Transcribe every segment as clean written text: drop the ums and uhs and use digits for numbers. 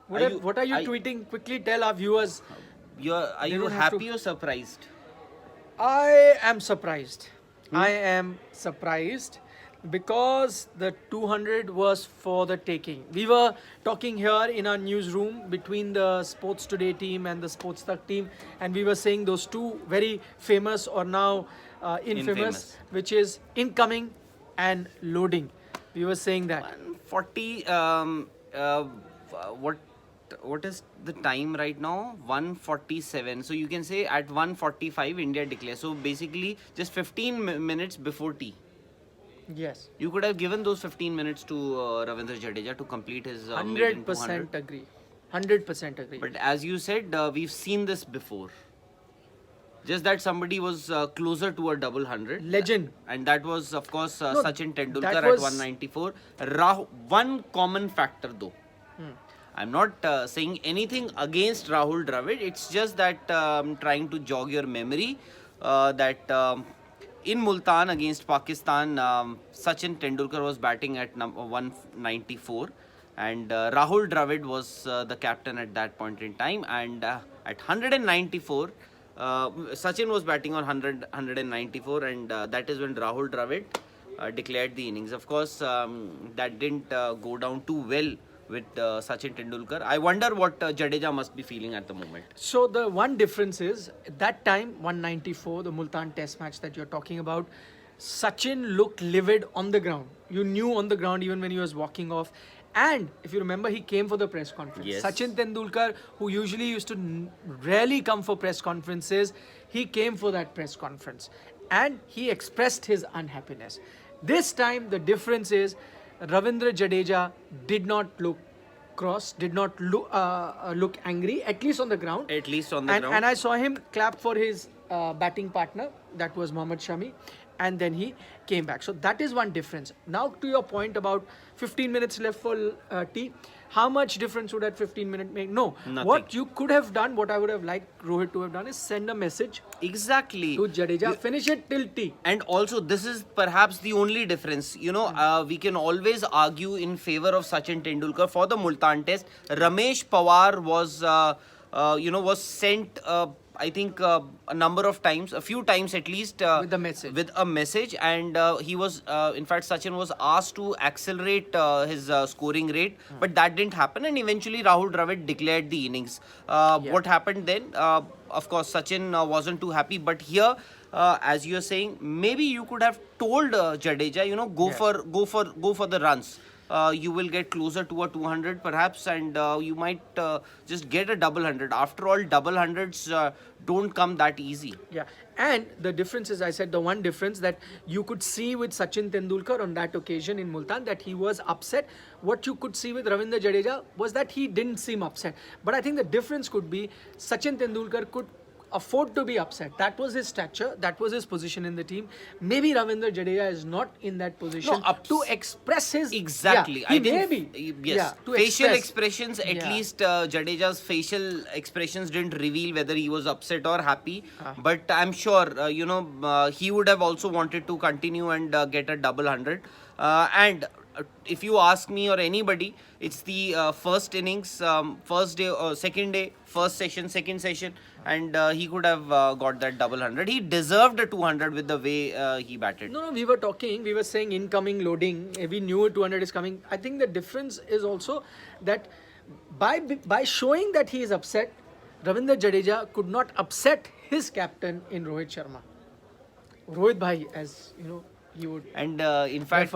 What are you tweeting? Quickly tell our viewers. Are you happy or surprised? I am surprised. I am surprised because the 200 was for the taking. We were talking here in our newsroom between the Sports Today team and the Sports Tak team, and we were saying those two very famous or now infamous, which is incoming and loading. We were saying that. 140. What what is the time right now? 147. So you can say at 145 India declares. So basically just 15 minutes before tea. Yes. You could have given those 15 minutes to Ravindra Jadeja to complete his 100% agree. 100% agree. But as you said, we've seen this before. Just that somebody was closer to a double hundred. Legend. And that was, of course, Sachin Tendulkar at 194. One common factor, though. I'm not saying anything against Rahul Dravid. It's just that I'm trying to jog your memory that in Multan against Pakistan, Sachin Tendulkar was batting at 194. And Rahul Dravid was the captain at that point in time. And at 194, Sachin was batting on 194, and that is when Rahul Dravid declared the innings. Of course, that didn't go down too well with Sachin Tendulkar. I wonder what Jadeja must be feeling at the moment. So the one difference is, at that time, 194, the Multan Test match that you're talking about, Sachin looked livid on the ground. You knew on the ground even when he was walking off. And if you remember, he came for the press conference. Yes. Sachin Tendulkar, who usually used to rarely come for press conferences, he came for that press conference. And he expressed his unhappiness. This time, the difference is, Ravindra Jadeja did not look cross, did not look angry, at least on the ground. At least on the ground. And I saw him clap for his batting partner, that was Mohammad Shami. And then he came back. So that is one difference. Now to your point about 15 minutes left for tea. How much difference would that 15 minute make? No. Nothing. What you could have done, what I would have liked Rohit to have done is send a message Exactly. to Jadeja. Finish it till tea. And also, this is perhaps the only difference. You know, we can always argue in favor of Sachin Tendulkar for the Multan Test. Ramesh Pawar was, was sent. I think a number of times, a few times at least, With a message. and he was, in fact, Sachin was asked to accelerate his scoring rate, but that didn't happen, and eventually Rahul Dravid declared the innings. What happened then? Of course, Sachin wasn't too happy, but here, as you are saying, maybe you could have told Jadeja, go for the runs. You will get closer to a 200 perhaps, and you might just get a double hundred. After all, double hundreds don't come that easy. Yeah, and the difference is, I said the one difference that you could see with Sachin Tendulkar on that occasion in Multan, that he was upset. What you could see with Ravindra Jadeja was that he didn't seem upset. But I think the difference could be Sachin Tendulkar could afford to be upset. That was his stature, that was his position in the team. Maybe Ravindra Jadeja is not in that position to express his... Exactly. Yeah, I think, maybe. Yes. Yeah, to facial express. expressions, at least Jadeja's facial expressions didn't reveal whether he was upset or happy. But I'm sure, he would have also wanted to continue and get a double hundred. And if you ask me or anybody, it's the first innings, first day, second day, first session, second session, and he could have got that double hundred. He deserved a 200 with the way he batted. No, we were saying incoming loading. We knew 200 is coming. I think the difference is also that by showing that he is upset, Ravindra Jadeja could not upset his captain in Rohit Sharma. Rohit bhai, as you know, he would. And in fact,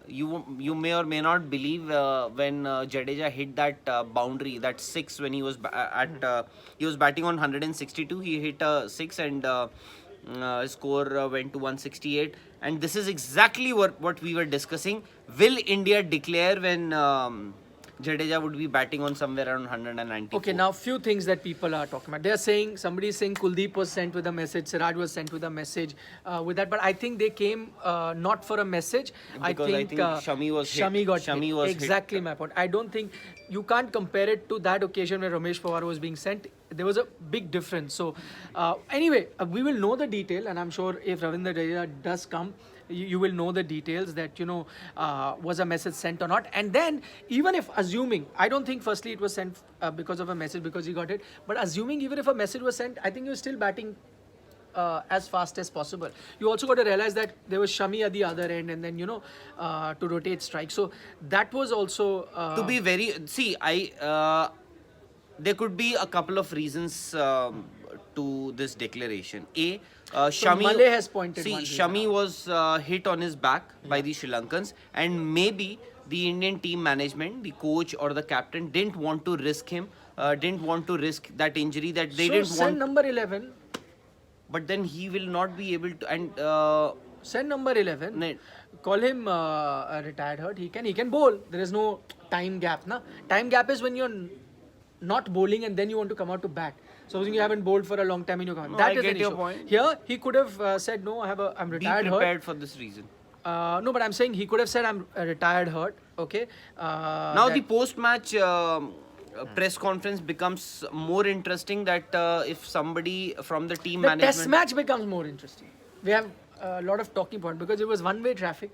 you may or may not believe when Jadeja hit that boundary, that six, when he was he was batting on 162. He hit a six, and his score went to 168. And this is exactly what we were discussing. Will India declare when Jadeja would be batting on somewhere around 194? Okay, now few things that people are talking about. They are saying, somebody is saying Kuldeep was sent with a message, Siraj was sent with a message with that. But I think they came not for a message. Because I think Shami was Shami got Shami hit. was Exactly hit. my point. I don't think you can't compare it to that occasion where Ramesh Pawar was being sent. There was a big difference. So anyway, we will know the detail, and I'm sure if Ravindra Jadeja does come you will know the details that, was a message sent or not. And then, even if assuming, I don't think firstly it was sent because of a message, because he got it, but assuming even if a message was sent, I think he was still batting as fast as possible. You also got to realize that there was Shami at the other end, and then, to rotate strike. So that was also To be very, see, there could be a couple of reasons to this declaration. Shami, Malay has pointed see, one reason Shami was hit on his back by the Sri Lankans, and maybe the Indian team management, the coach or the captain, didn't want to risk him, didn't want to risk that injury, that they didn't send want. number 11. But then he will not be able to, and Send number 11. Call him a retired hurt. He can bowl. There is no time gap. Na? Time gap is when you're not bowling and then you want to come out to bat. Supposing you haven't bowled for a long time and you come. No, That I is get an your issue. point. Here he could have said, no, I'm be retired prepared hurt. for this reason. No, but I'm saying he could have said, I'm retired hurt. Okay. Now the post-match press conference becomes more interesting, that if somebody from the team the management. test match becomes more interesting. We have a lot of talking point because it was one-way traffic.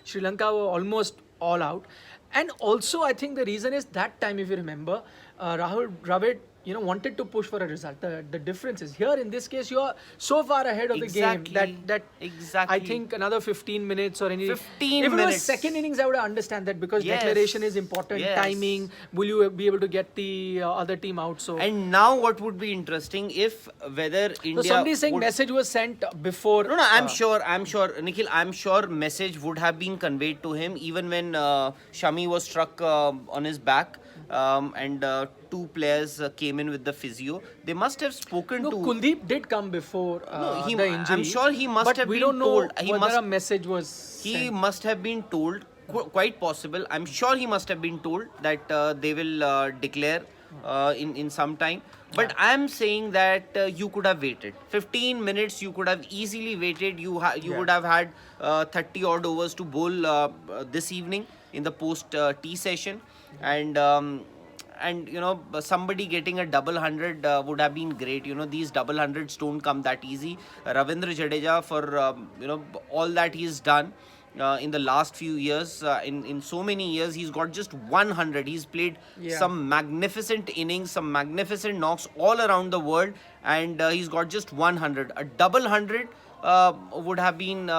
Sri Lanka were almost all out. And also, I think the reason is that time, if you remember, Rahul Dravid, wanted to push for a result. The difference is here in this case, you are so far ahead of the game that Exactly. I think another 15 minutes or any. 15 if it minutes. was second innings, I would understand that, because Yes. declaration is important. Yes. Timing. Will you be able to get the other team out? So. And now what would be interesting, if whether India. So somebody is saying would, message was sent before. No, I'm sure, Nikhil, I'm sure message would have been conveyed to him even when Shami was struck on his back, and two players came in with the physio. They must have spoken No, to. Kuldeep did come before No, the injury. I'm sure he must but have we been don't know told. whether a message was He sent. must have been told, quite possible. I'm sure he must have been told that they will declare in some time. But I'm saying that you could have waited 15 minutes. You could have easily waited. You would have had 30 odd overs to bowl this evening in the post tea session, and somebody getting a double hundred would have been great. These double hundreds don't come that easy. Ravindra Jadeja, for all that he's done in the last few years, in so many years, he's got just 100. He's played some magnificent innings, some magnificent knocks all around the world, and he's got just 100. A double hundred would have been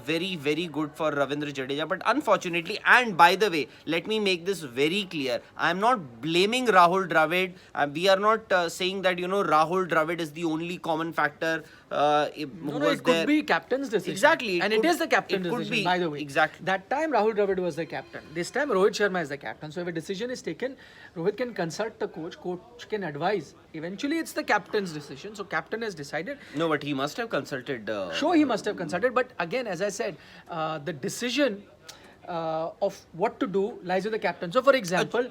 very, very good for Ravindra Jadeja. But unfortunately, and by the way, let me make this very clear, I am not blaming Rahul Dravid. We are not saying that Rahul Dravid is the only common factor. It could be captain's decision. Exactly. And it is the captain's decision, by the way. Exactly. That time Rahul Dravid was the captain. This time Rohit Sharma is the captain. So if a decision is taken, Rohit can consult the coach. Coach can advise. Eventually it's the captain's decision. So captain has decided. No, but he must have consulted. Sure, he must have consulted. But again, as I said, the decision of what to do lies with the captain. So for example,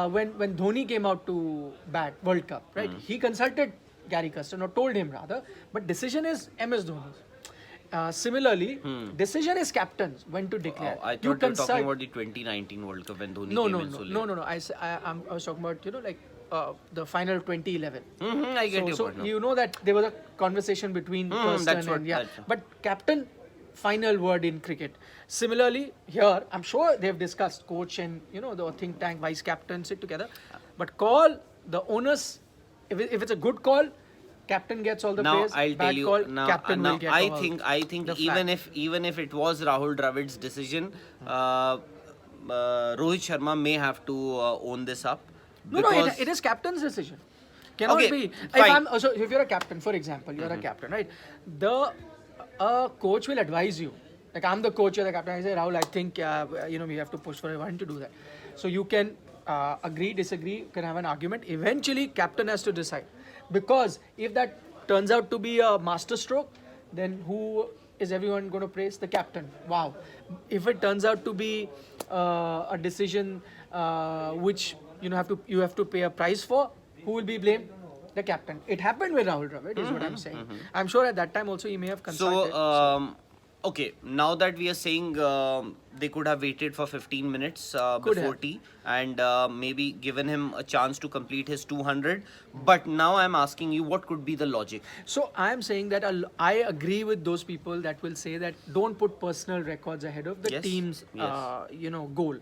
when Dhoni came out to bat World Cup, right? He consulted Gary Custon, or told him rather, but decision is MS Dhoni's. Similarly, decision is captain's when to declare. I thought you were talking about the 2019 World Cup when Dhoni came in so late. No. I was talking about the final 2011. I get your So point now. you know that there was a conversation between Custon but captain, final word in cricket. Similarly, here I'm sure they've discussed, coach and the think tank vice captain sit together, but call the owners. If it's a good call, captain gets all the praise. I'll Bad tell you call, now. captain will get all I think the even flag. if it was Rahul Dravid's decision, Rohit Sharma may have to own this up. No, it is captain's decision. Cannot Okay, be. fine. If you're a captain, for example, you're a captain, right? The coach will advise you. Like I'm the coach, you're the captain. I say, Rahul, I think we have to push for everyone to do that. So you can agree, disagree, can have an argument. Eventually, captain has to decide, because if that turns out to be a master stroke, then who is everyone going to praise? The captain. Wow. If it turns out to be a decision which you have to pay a price for, who will be blamed? The captain. It happened with Rahul Dravid, is what I'm saying. I'm sure at that time also he may have consulted. So Okay, now that we are saying they could have waited for 15 minutes Could before have. tea and maybe given him a chance to complete his 200. But now I'm asking you, what could be the logic? So I'm saying that I agree with those people that will say that don't put personal records ahead of the Yes, team's, yes. goal,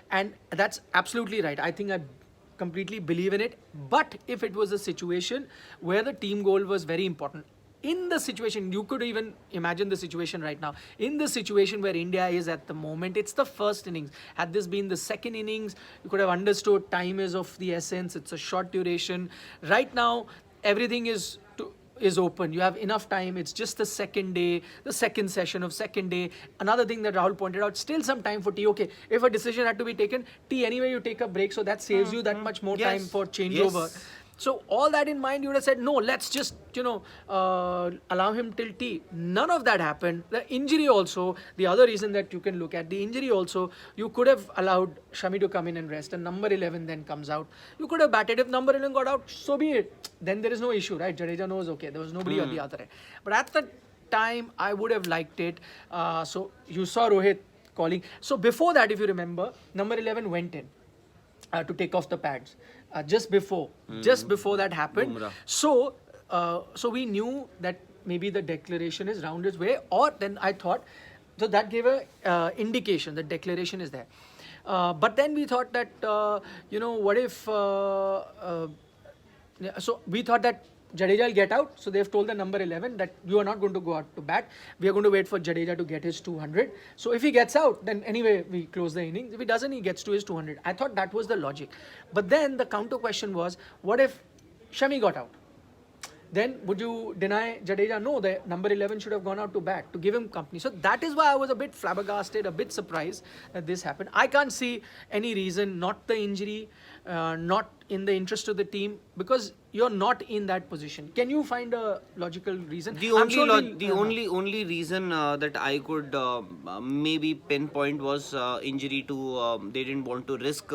and that's absolutely right. I think I completely believe in it. But if it was a situation where the team goal was very important, in the situation, you could even imagine the situation right now. In the situation where India is at the moment, it's the first innings. Had this been the second innings, you could have understood time is of the essence. It's a short duration. Right now, everything is open. You have enough time. It's just the second day, the second session of second day. Another thing that Rahul pointed out, still some time for tea. Okay, if a decision had to be taken, tea anyway, you take a break, so that saves you that much more Yes, time for changeover. yes. So all that in mind, you would have said, no, let's just, allow him till tea. None of that happened. The injury also, the other reason that you can look at, the injury also, you could have allowed Shami to come in and rest, and number 11 then comes out. You could have batted. If number 11 got out, so be it. Then there is no issue, right? Jadeja knows, okay, there was nobody on the other end. But at the time, I would have liked it. So you saw Rohit calling. So before that, if you remember, number 11 went in to take off the pads just before that happened. Bumrah. So we knew that maybe the declaration is round its way, or then I thought, so that gave a indication that declaration is there. But then we thought that what if so we thought that Jadeja will get out, so they've told the number 11 that you are not going to go out to bat. We are going to wait for Jadeja to get his 200. So if he gets out, then anyway we close the innings. If he doesn't, he gets to his 200. I thought that was the logic. But then the counter question was, what if Shami got out? Then would you deny Jadeja? No, the number 11 should have gone out to bat to give him company. So that is why I was a bit flabbergasted, a bit surprised that this happened. I can't see any reason, not the injury, not in the interest of the team, because you're not in that position. Can you find a logical reason? The I'm only sure lo- we'll- the only reason that I could maybe pinpoint was injury to they didn't want to risk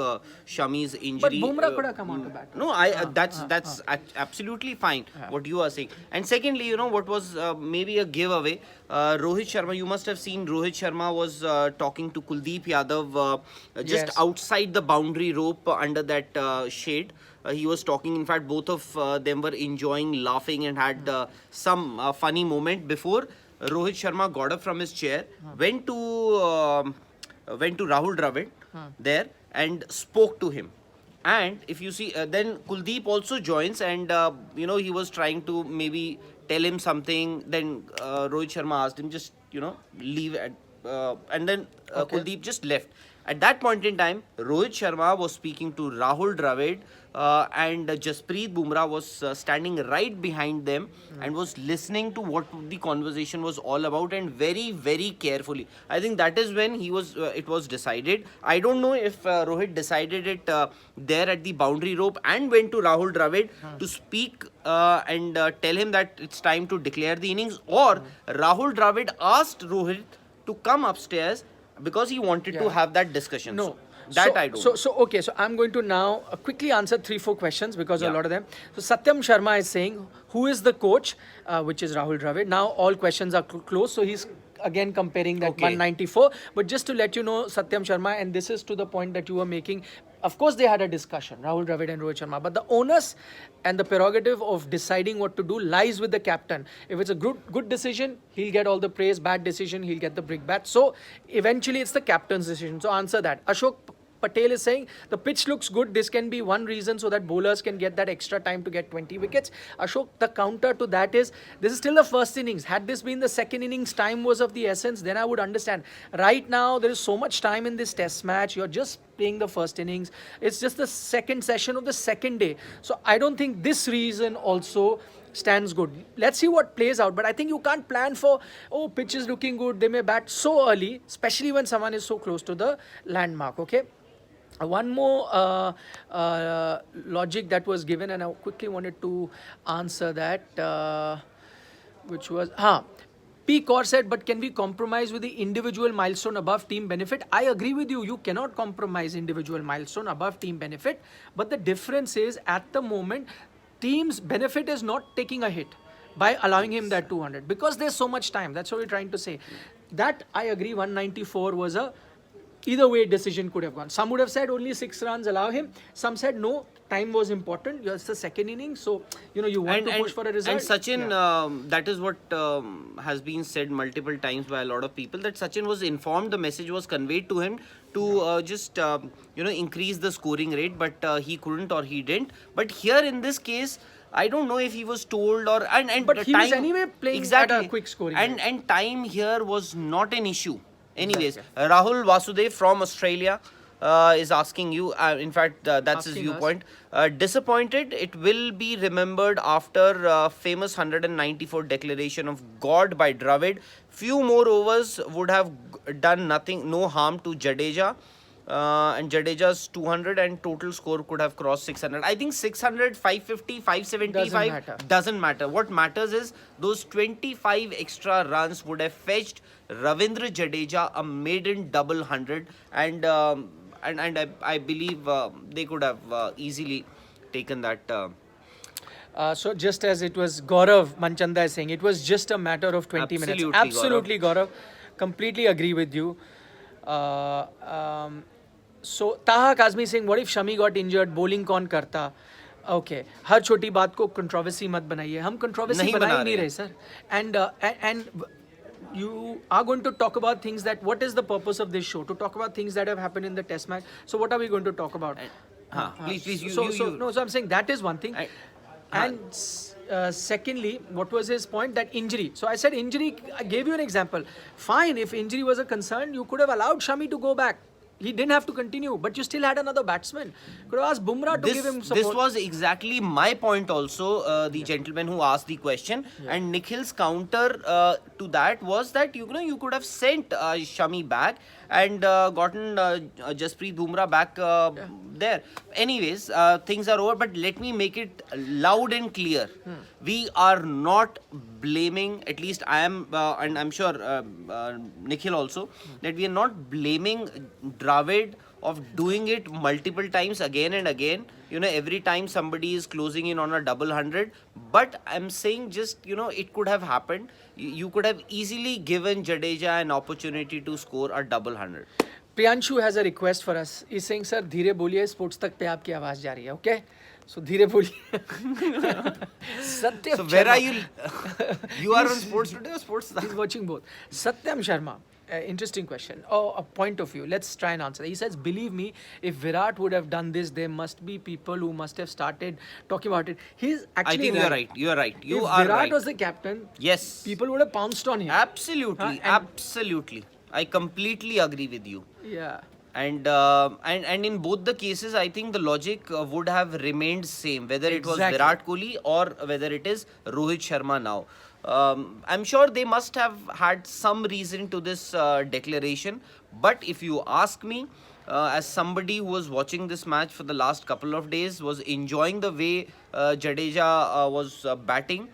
Shami's But injury. Bumrah could have come out to bat. No, that's absolutely fine what you are saying. And secondly, what was maybe a giveaway. Rohit Sharma, you must have seen Rohit Sharma was talking to Kuldeep Yadav just Yes. outside the boundary rope under that shade. He was talking. In fact, both of them were enjoying, laughing, and had some funny moment before Rohit Sharma got up from his chair, went to Rahul Dravid there and spoke to him. And if you see, then Kuldeep also joins, and he was trying to maybe tell him something. Then Rohit Sharma asked him, just leave, and then Okay. Kuldeep just left. At that point in time, Rohit Sharma was speaking to Rahul Dravid, and Jasprit Bumrah was standing right behind them and was listening to what the conversation was all about, and very, very carefully. I think that is when it was decided. I don't know if Rohit decided it there at the boundary rope and went to Rahul Dravid to speak and tell him that it's time to declare the innings, or Rahul Dravid asked Rohit to come upstairs because he wanted to Yeah. have that discussion. No. That so, I don't so, know. so okay, so I'm going to now quickly answer 3-4 questions because a Yeah. lot of them. So Satyam Sharma is saying, who is the coach, which is Rahul Dravid. Now all questions are closed, so he's again comparing that Okay. 194. But just to let you know, Satyam Sharma, and this is to the point that you were making, of course they had a discussion, Rahul Dravid and Rohit Sharma, but the onus and the prerogative of deciding what to do lies with the captain. If it's a good decision, he'll get all the praise. Bad decision, he'll get the brick bat. So eventually it's the captain's decision. So answer that. Ashok Patel is saying the pitch looks good. This can be one reason so that bowlers can get that extra time to get 20 wickets. Ashok, the counter to that is this is still the first innings. Had this been the second innings, time was of the essence, then I would understand. Right now, there is so much time in this test match. You're just playing the first innings. It's just the second session of the second day. So I don't think this reason also stands good. Let's see what plays out. But I think you can't plan for, pitch is looking good, they may bat so early, especially when someone is so close to the landmark, okay? One more logic that was given, and I quickly wanted to answer that, which was, P. Kaur said, but can we compromise with the individual milestone above team benefit? I agree with you. You cannot compromise individual milestone above team benefit. But the difference is, at the moment, team's benefit is not taking a hit by allowing him that 200 because there's so much time. That's what we're trying to say. That I agree. 194 was a either way decision could have gone. Some would have said only 6 runs, allow him. Some said no, time was important. It's the second inning, so you want to push for a result. And Sachin, that is what has been said multiple times by a lot of people, that Sachin was informed, the message was conveyed to him to just increase the scoring rate, but he couldn't or he didn't. But here in this case, I don't know if he was told or but he was anyway playing at a quick scoring rate. And time here was not an issue. Anyways, Rahul Vasudev from Australia is asking you, in fact, that's his viewpoint. Disappointed, it will be remembered after famous 194 declaration of God by Dravid. Few more overs would have done nothing, no harm to Jadeja. And Jadeja's 200 and total score could have crossed 600. I think 600, 550, 575 doesn't matter. What matters is those 25 extra runs would have fetched Ravindra Jadeja a maiden double 100, and I believe they could have easily taken that. So just as it was Gaurav Manchanda is saying, it was just a matter of 20 minutes. Absolutely, Gaurav. Completely agree with you. So Taha Kazmi saying, what if Shami got injured? Bowling कौन करता? Okay, हर छोटी बात को controversy मत बनाइए. हम controversy बना ही नहीं रहे sir. And you are going to talk about things that, what is the purpose of this show? To talk about things that have happened in the test match. So what are we going to talk about? Please, So I'm saying that is one thing. And secondly, what was his point? That injury. So I said injury, I gave you an example. Fine, if injury was a concern, you could have allowed Shami to go back. He didn't have to continue, but you still had another batsman. Could have asked Bumrah to give him support. This was exactly my point also, the gentleman who asked the question. And Nikhil's counter to that was that, you could have sent Shami back and gotten Jasprit Bumrah back there. Anyways, things are over, but let me make it loud and clear. We are not blaming, at least I am, and I'm sure Nikhil also, that we are not blaming Dravid of doing it multiple times again and again. Every time somebody is closing in on a double 100. But I'm saying just, it could have happened. You could have easily given Jadeja an opportunity to score a double 100. Priyanshu has a request for us. He's saying, sir, धीरे बोलिए, sports तक पे आपकी आवाज जा रही है, okay? So धीरे बोलिए. So where are you? You are on sports today or sports? He's watching both. Satyam Sharma. Interesting question. Oh, a point of view. Let's try and answer. He says, believe me, if Virat would have done this, there must be people who must have started talking about it. He's actually I think you're right. You are right. You if are Virat right. was the captain, yes, people would have pounced on him. Absolutely. Absolutely. I completely agree with you. Yeah. And in both the cases, I think the logic would have remained same, whether it was Virat Kohli or whether it is Rohit Sharma now. I'm sure they must have had some reason to this declaration. But if you ask me, as somebody who was watching this match for the last couple of days, was enjoying the way Jadeja was batting,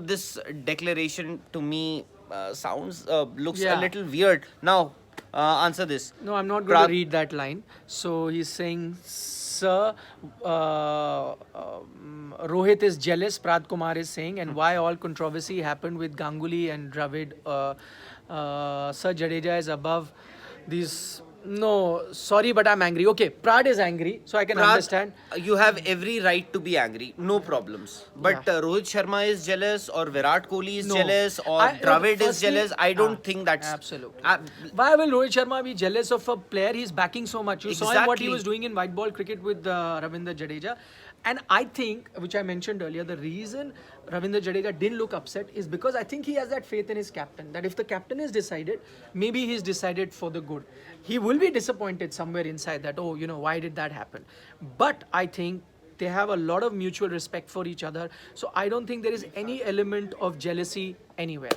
this declaration to me looks a little weird. Now, answer this. No, I'm not going to read that line. So he's saying, sir, Rohit is jealous, Prat Kumar is saying, and why all controversy happened with Ganguly and Dravid. Sir, Jadeja is above these. No, sorry, but I'm angry. Okay, Prat is angry, so I can understand. You have every right to be angry, no problems. But Rohit Sharma is jealous, or Virat Kohli is jealous, or Dravid is jealous. I don't think that's... Absolutely. Why will Rohit Sharma be jealous of a player he's backing so much? You saw him what he was doing in white ball cricket with Ravindra Jadeja. And I think, which I mentioned earlier, the reason Ravindra Jadeja didn't look upset is because I think he has that faith in his captain, that if the captain is decided, maybe he's decided for the good. He will be disappointed somewhere inside that, oh, why did that happen? But I think they have a lot of mutual respect for each other. So I don't think there is any element of jealousy anywhere.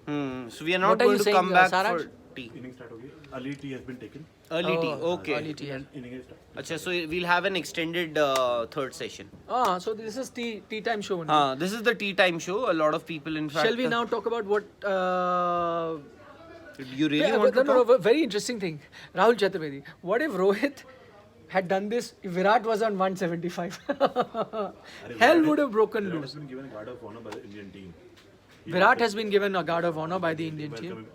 So we are not going to come back for tea. Inning start hogi. Early tea has been taken. Early tea, okay. Early tea. Achha, so we'll have an extended third session. So this is tea time show only. This is the tea time show. A lot of people, in fact... Shall we now talk about what... you really want to talk? No, very interesting thing. Rahul Chaturvedi. What if Rohit had done this if Virat was on 175? Hell would have broken loose. Virat has been given a guard of honor by the Indian team. Virat has been given a guard of honor by the Indian team.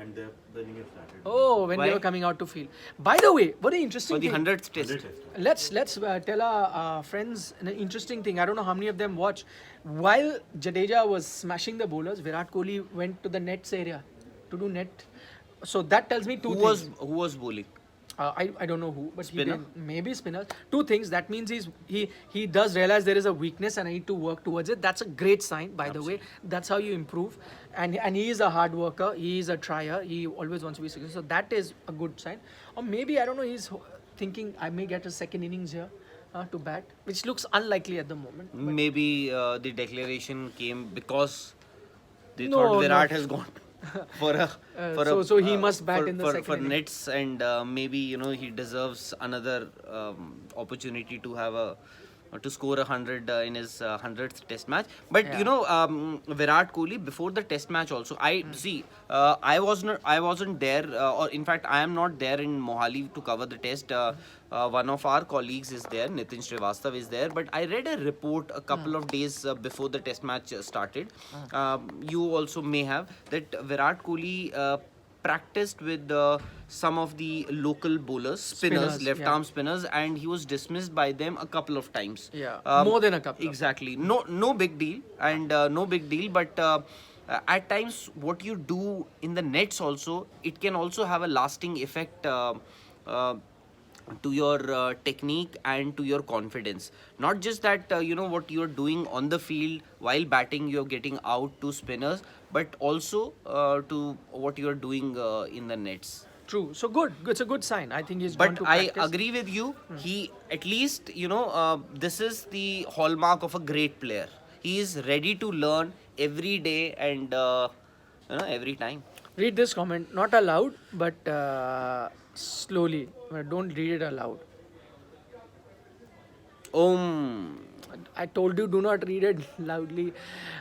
and the inning has started. Oh, when they Why? were coming out to field. By the way, very interesting For the thing. 100th test. 100 test. Let's tell our friends an interesting thing. I don't know how many of them watch. While Jadeja was smashing the bowlers, Virat Kohli went to the nets area to do net. So that tells me two things. Who was bowling? I don't know who, but Spinner? maybe spinner. Two things. That means he does realize there is a weakness and I need to work towards it. That's a great sign, by the way. That's how you improve. And he is a hard worker. He is a trier. He always wants to be successful. So that is a good sign. Or maybe I don't know. He's thinking I may get a second innings here to bat, which looks unlikely at the moment. Maybe the declaration came because they No, thought Virat no. has gone for a So he must bat in the second for inning. nets, and maybe he deserves another opportunity to have to score 100 in his 100th test match. But Virat Kohli before the test match also, I see I wasn't there, or in fact I am not there in Mohali to cover the test. One of our colleagues is there, Nitin Srivastav is there, but I read a report a couple of days before the test match started. You also may have that Virat Kohli practiced with some of the local bowlers, spinners, left arm spinners, and he was dismissed by them a couple of times. Yeah, more than a couple. Exactly. No big deal, and no big deal, but at times what you do in the nets also, it can also have a lasting effect to your technique and to your confidence. Not just that what you're doing on the field while batting, you're getting out to spinners, but also to what you're doing in the nets. True. So good. It's a good sign. I think he's But gone to I practice. agree with you. He at least this is the hallmark of a great player. He is ready to learn every day and every time. Read this comment. Not aloud, but slowly. Don't read it aloud. I told you do not read it loudly.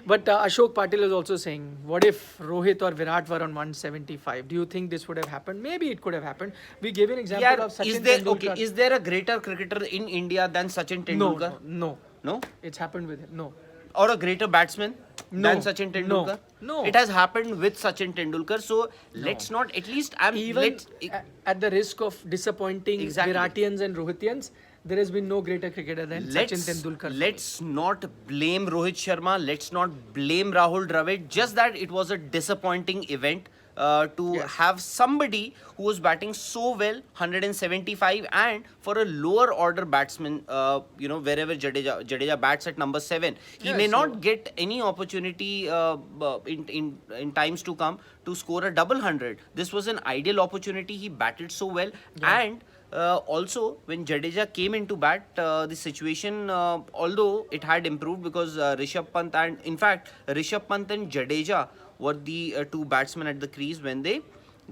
But Ashok Patil is also saying, what if Rohit or Virat were on 175? Do you think this would have happened? Maybe it could have happened. We gave an example Yeah, of Sachin is there Tendulkar. Is there a greater cricketer in India than Sachin Tendulkar? No. No? It's happened with him. No. Or a greater batsman No. than Sachin Tendulkar? No. It has happened with Sachin Tendulkar. So let's not, at least Even at the risk of disappointing Exactly. Viratians and Rohitians, there has been no greater cricketer than Sachin Tendulkar. Let's not blame Rohit Sharma. Let's not blame Rahul Dravid. Just that it was a disappointing event to have somebody who was batting so well, 175, and for a lower order batsman, wherever Jadeja bats at number 7, he may not get any opportunity in times to come to score a double 100. This was an ideal opportunity. He batted so well, and also, when Jadeja came into bat, the situation, although it had improved because Rishabh Pant and Jadeja were the two batsmen at the crease when they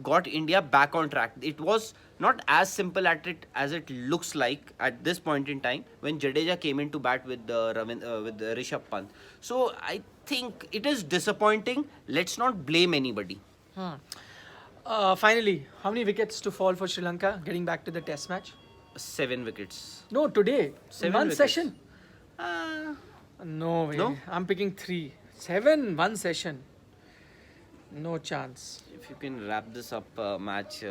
got India back on track. It was not as simple as it looks like at this point in time when Jadeja came into bat with Rishabh Pant. So I think it is disappointing. Let's not blame anybody. Finally, how many wickets to fall for Sri Lanka getting back to the test match? 7 wickets. No, today. 7 one wickets. session. No way. No? I'm picking 3. 7, one session. No chance. If you can wrap this up match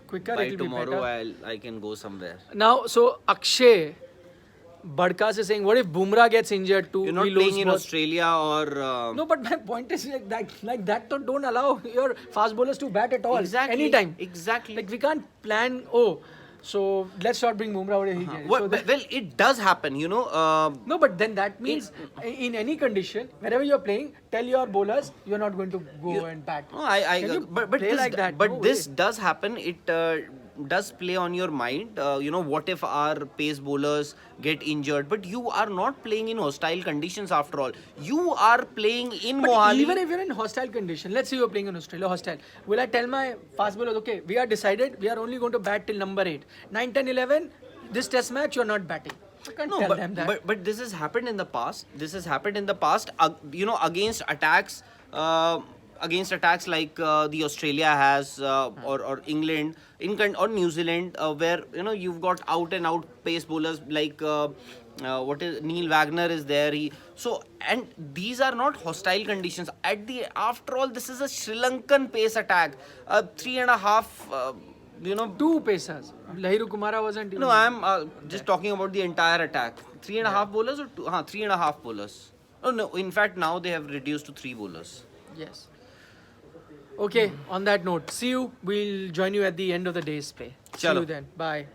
Quicker, by it will be tomorrow, better. I can go somewhere. Now, so Akshay Badkas is saying, what if Bumrah gets injured too? You're not we playing lose in both? Australia or No, but my point is like that don't allow your fast bowlers to bat at all. Exactly. Anytime. Exactly. Like we can't plan, so let's not bring Bumrah over here. Well, it does happen, No, but then that means in any condition, wherever you're playing, tell your bowlers you're not going to go and bat. No, Can you but play this, like that? but No this way. does happen. It does play on your mind. What if our pace bowlers get injured? But you are not playing in hostile conditions after all. You are playing in But Mohali. even if you're in hostile condition, let's say you're playing in Australia, hostile. Will I tell my fast bowlers, okay, we are decided, we are only going to bat till number 8. 9, 10, 11, this test match, you're not batting. I can't tell them that. But this has happened in the past. This has happened in the past. Against attacks. against attacks like the Australia has or England or New Zealand, where you've got out and out pace bowlers like what is Neil Wagner is there. And these are not hostile conditions. After all, this is a Sri Lankan pace attack. 3.5. Two pacers. Lahiru Kumara wasn't even. No, I'm just talking about the entire attack. 3.5 bowlers or two? 3.5 bowlers. Oh no, in fact now they have reduced to 3 bowlers. Yes. Okay, on that note, see you. We'll join you at the end of the day's play. See Chalo. you then. Bye.